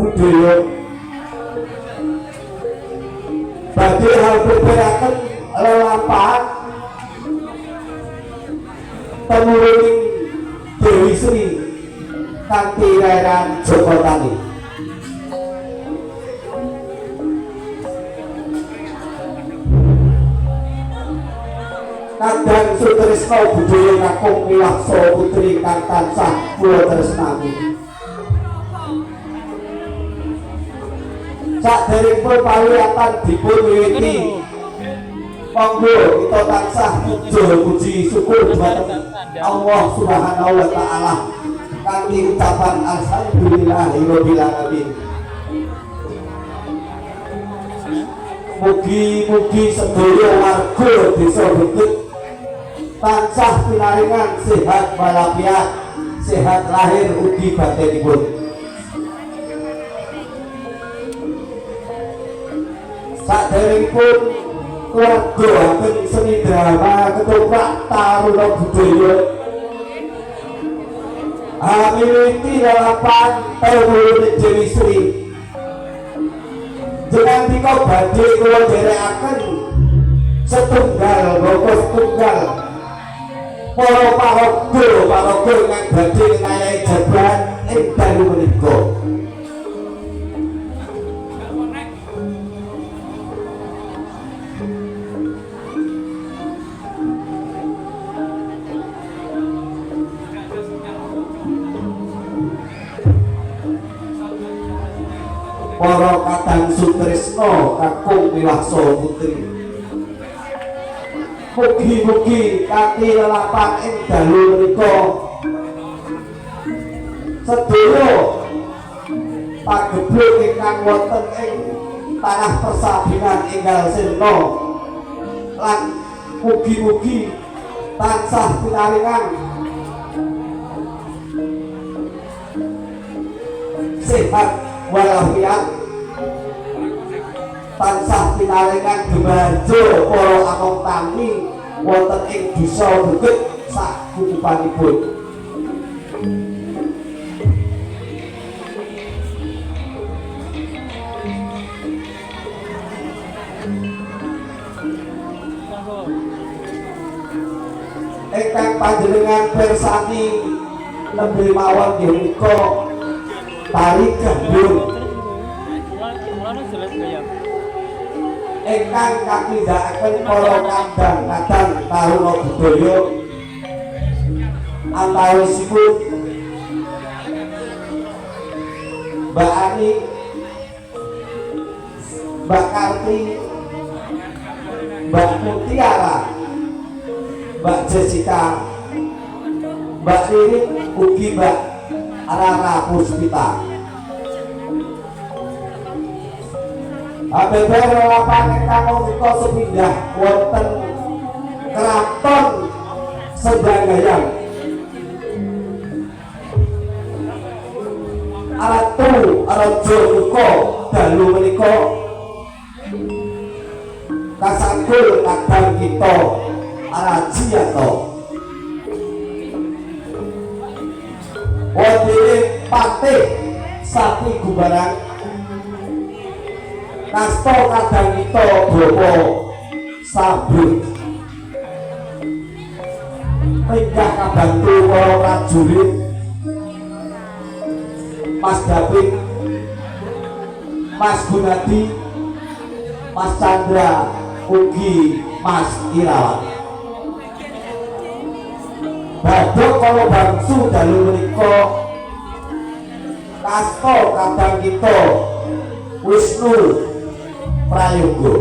budaya badhe hal berberaken lelampahan temuruning Dewi Sri kanthi rairan Joko Tani. Kadang Sutrisno budaya kakung milaksa putri kang tansah kula tresnani. Saderengipun pawiyatan dipun wiwiti, monggo kita tansah puji syukur dhateng Allah Subhanahu wa taala kanthi ucapan alhamdulillahirabbil alamin. Mugi-mugi sedaya warga desa Bekut tansah pinaringan sehat walafiat, sehat lahir ugi batinipun. Saderengipun keluarga ageng seni drama ketoprak taruna budaya miwiti lelapan temuruning Dewi Sri. Jenengan dika badhe kula dherekaken setunggal bapa setunggal para paraga ingkang badhe ngayahi jaban ing dalu menika. Para kadang Sutrisno kakung milaksa putri, mugi-mugi kanthi lelapan ing dalu menika sedaya pagebluk ingkang wonten ing tanah persabinan enggal sirna lan mugi-mugi tansah pinaringan sehat walafiat, tansah pinaringan gemarjo para among tani wonten ing desa Bekut sak kukupanipun. Ingkang panjenengan pirsani nembe mawon nggih menika tari gandrung ingkang kakindakaken para kadang-kadang taruna budaya antawisipun Mbak Ani, Mbak Karti, Mbak Mutiara, Mbak Jessica, Mbak Ririn ugi Mbak Rara Puspita. Beber lelapan ingkang menika sepindah wonten Kraton Sendanggayang. Ratu Raja Muka dalu menika kasangkul kadang kita Arajiyato. Wadene Patih Sati Gumbarang Kasto kadang kita Bopo Sabut pindah kabantu para prajurit Mas David, Mas Gunadi, Mas Chandra ugi Mas Irawan. Badok kalau bangsu dalu menika kasto kadang kita Wisnu Prayogo.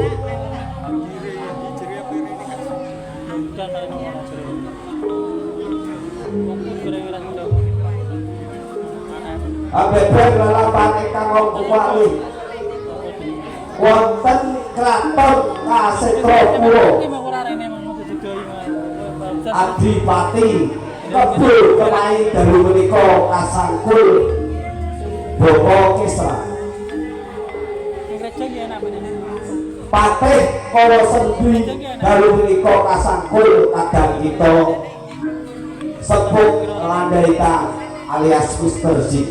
Beber lelapan ingkang wonten wonten Kraton Kasetrapura. Adipati Kebul Kemai dalu menika kasangkul Bapa Kesra. Patih Kala Sendi dalu menika kasangkul kadang kita Sepuh Landaita alias Mr. Zik.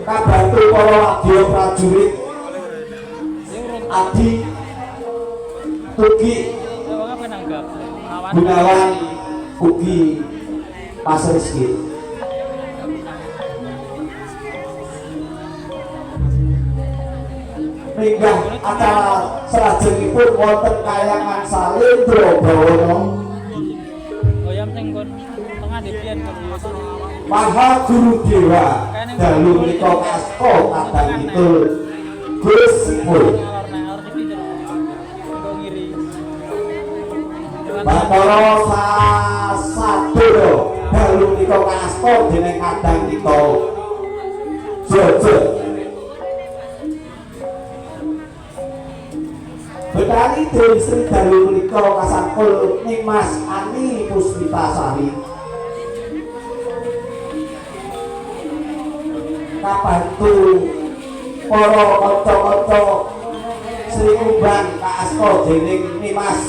kabantu para wadya prajurit Adi Tugi Gunawan ugi Mas Rizky minggah acara salajengipun wonten kayangan Salendra Bawana Maha Guru Dewa dalu menika kasta kadangipun Gus Sipul Bathara Sasadaya dalu menika kasta dening kadang kita Jojo Betari Dewi Sri dalu menika kasangkul ning Mas Ani Puspitasari kabantu para kanca-kanca Sri Kumbang kaasta dening Nimas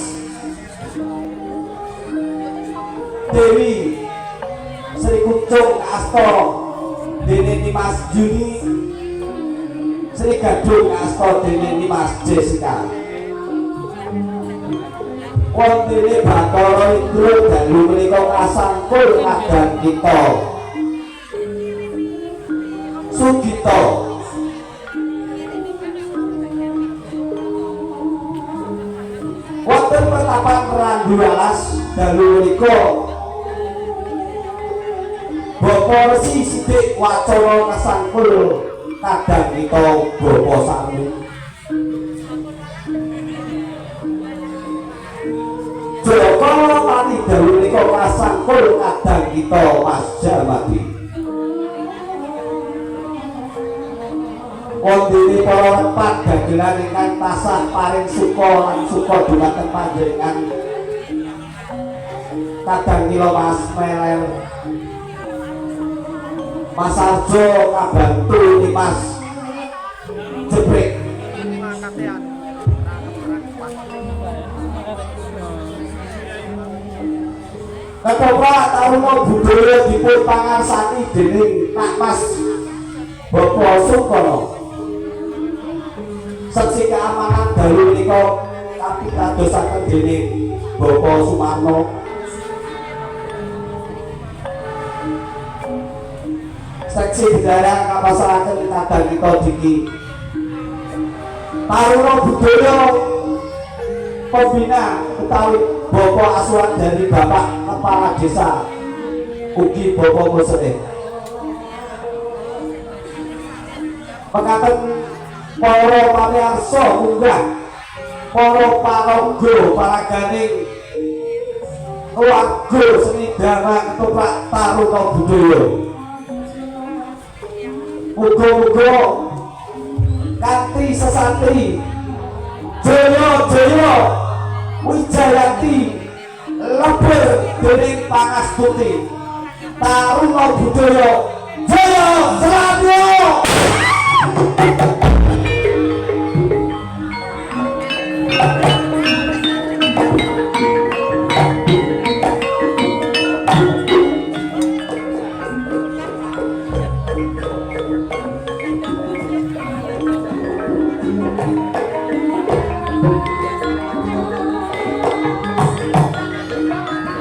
Dewi Sri Kucung kaasta dening Nimas Juni Sri Gadung kaasta dening Nimas Jessica Wontene Bathara Indra dalu menika kasangkul kadang kita Sugito wonten Petapan Randu Alas dalu menika Bapa Resi Sidik Wacana kasangkul kadang kita Bapa Sami Joko Pati dalu menika kasangkul kadang kita Mas Jamadi Wondene para repat dagelan ingkang tasah paring suka lan suka dhumateng panjenengan kadang kila Mas Meler Mas Arjo kabantu Mas Jebrek Ketua Taruna Budaya dipun pangarsani dening Nak Mas Bapak Sukono Seksi keamanan dalu menika kapitadosaken dening Bapak Sumarno Seksi Bidara kapasrahaken kadang kita diki Taruna Budaya pembina utawi Bapak asuhan dari Bapak Kepala Desa ugi Bapak Muslim mekaten para pamirsa munggah para paraga paraganing keluarga seni dharma ketoprak Taruna Budaya muga-muga kanthi sesantri jaya-jaya Wijayati leber dening pangastuti Taruna Budaya jaya selalu